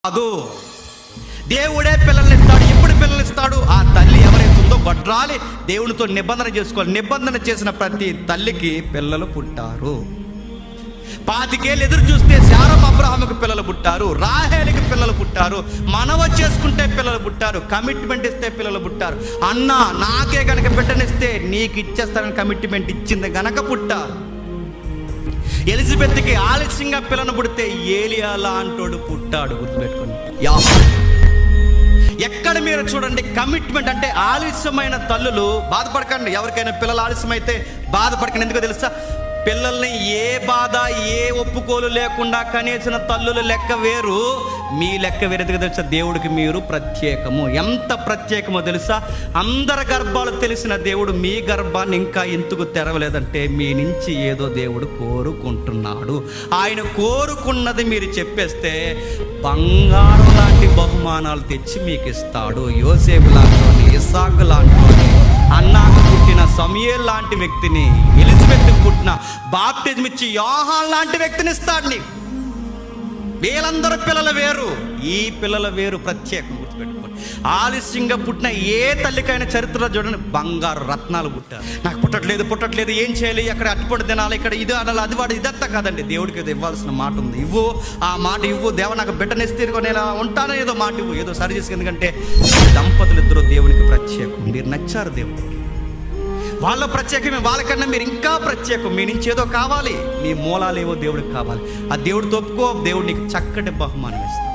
కాదు. దేవుడే పిల్లల్ని ఇస్తాడు. ఎప్పుడు పిల్లల్ని ఇస్తాడు? ఆ తల్లి ఎవరైతే ఉందో గొడ్రాలి దేవునితో నిబంధన చేసుకోవాలి. నిబంధన చేసిన ప్రతి తల్లికి పిల్లలు పుట్టారు. 25 ఏళ్ళు ఎదురు చూస్తే శారమ్మ అబ్రహాముకి పిల్లలు పుట్టారు, రాహేలుకి పిల్లలు పుట్టారు, మనవ చేసుకుంటే పిల్లలు పుట్టారు, కమిట్మెంట్ ఇస్తే పిల్లలు పుట్టారు. అన్న నాకే గనక బిడ్డనిస్తే నీకు ఇచ్చేస్తానని కమిట్మెంట్ ఇచ్చింది గనక పుట్టారు. ఎలిజబెత్కి ఆలస్యంగా పిల్లను పుడితే ఏలియా లాంటోడు పుట్టాడు. గుర్తుపెట్టుకోండి. ఎక్కడ మీరు చూడండి కమిట్మెంట్ అంటే ఆలస్యమైన తల్లులు బాధపడకండి. ఎవరికైనా పిల్లలు ఆలస్యమైతే బాధపడకండి. ఎందుకో తెలుసా? పిల్లల్ని ఏ బాధ ఏ ఒప్పుకోలు లేకుండా కనేసిన తల్లుల లెక్క వేరు, మీ లెక్క వేరు. ఎందుకు తెలుసా? దేవుడికి మీరు ప్రత్యేకము. ఎంత ప్రత్యేకమో తెలుసా? అందరి గర్భాలు తెలిసిన దేవుడు మీ గర్భాన్ని ఇంకా ఎందుకు తెరవలేదంటే మీ నుంచి ఏదో దేవుడు కోరుకుంటున్నాడు. ఆయన కోరుకున్నది మీరు చెప్పేస్తే బంగారం లాంటి బహుమానాలు తెచ్చి మీకు ఇస్తాడు. యోసేపు లాంటి, ఇస్సాకు లాంటి, అన్నాకు పుట్టిన సమూయేలు లాంటి వ్యక్తిని, ఎలిజబెత్కి పుట్టిన బాప్టిజం ఇచ్చి యోహాను లాంటి వ్యక్తిని ఇస్తాడు నీకు. వీళ్ళందరూ పిల్లలు వేరు, ఈ పిల్లల వేరు, ప్రత్యేకం. గుర్తుపెట్టుకోండి. ఆలస్యంగా పుట్టిన ఏ తల్లికైనా చరిత్రలో చూడండి బంగారు రత్నాలు పుట్టారు. నాకు పుట్టట్లేదు ఏం చేయాలి, అక్కడ అట్టుపడి తినాలి, ఇక్కడ ఇది అనాలి, అది వాడు, ఇదంతా కాదండి. దేవుడికి ఏదో ఇవ్వాల్సిన మాట ఉంది. ఇవ్వు, ఆ మాట ఇవ్వు. దేవ నాకు బిడ్డనిస్తే నేను ఉంటానో ఏదో మాట ఇవ్వు, ఏదో సరి చేసి. ఎందుకంటే దంపతులు ఇద్దరు దేవునికి ప్రత్యేకం. మీరు నచ్చారు దేవుడికి, వాళ్ళ ప్రత్యేకమే. వాళ్ళకన్నా మీరు ఇంకా ప్రత్యేకం. మీ నుంచి ఏదో కావాలి, మీ మూలాలు ఏవో దేవుడికి కావాలి. ఆ దేవుడితో ఒప్పుకో, దేవుడు నీకు చక్కటి బహుమానం ఇస్తాడు.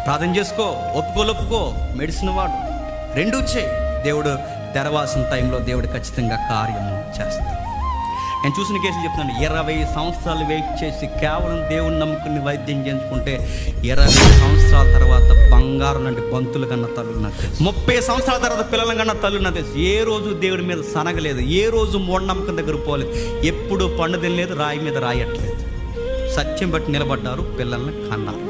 ప్రార్థన చేసుకో, ఒప్పుకో, మెడిసిన్ వాడు, రెండూ చేయి. దేవుడు తెరవాల్సిన టైంలో దేవుడు ఖచ్చితంగా కార్యము చేస్తాడు. నేను చూసిన కేసులు చెప్తున్నాను. 20 సంవత్సరాలు వెయిట్ చేసి కేవలం దేవుని నమ్ముకుని వైద్యం చేయించుకుంటే 20 సంవత్సరాల తర్వాత బంగారం లాంటి బంతులు కన్నా తల్లున్నది. 30 సంవత్సరాల తర్వాత పిల్లల కన్నా తల్లున్నది. ఏ రోజు దేవుడి మీద సనగలేదు, ఏ రోజు మూఢనమ్మకం దగ్గర పోలేదు, ఎప్పుడు పండు తినలేదు, రాయి మీద రాయట్లేదు. సత్యం బట్టి నిలబడ్డారు, పిల్లల్ని కన్నారు.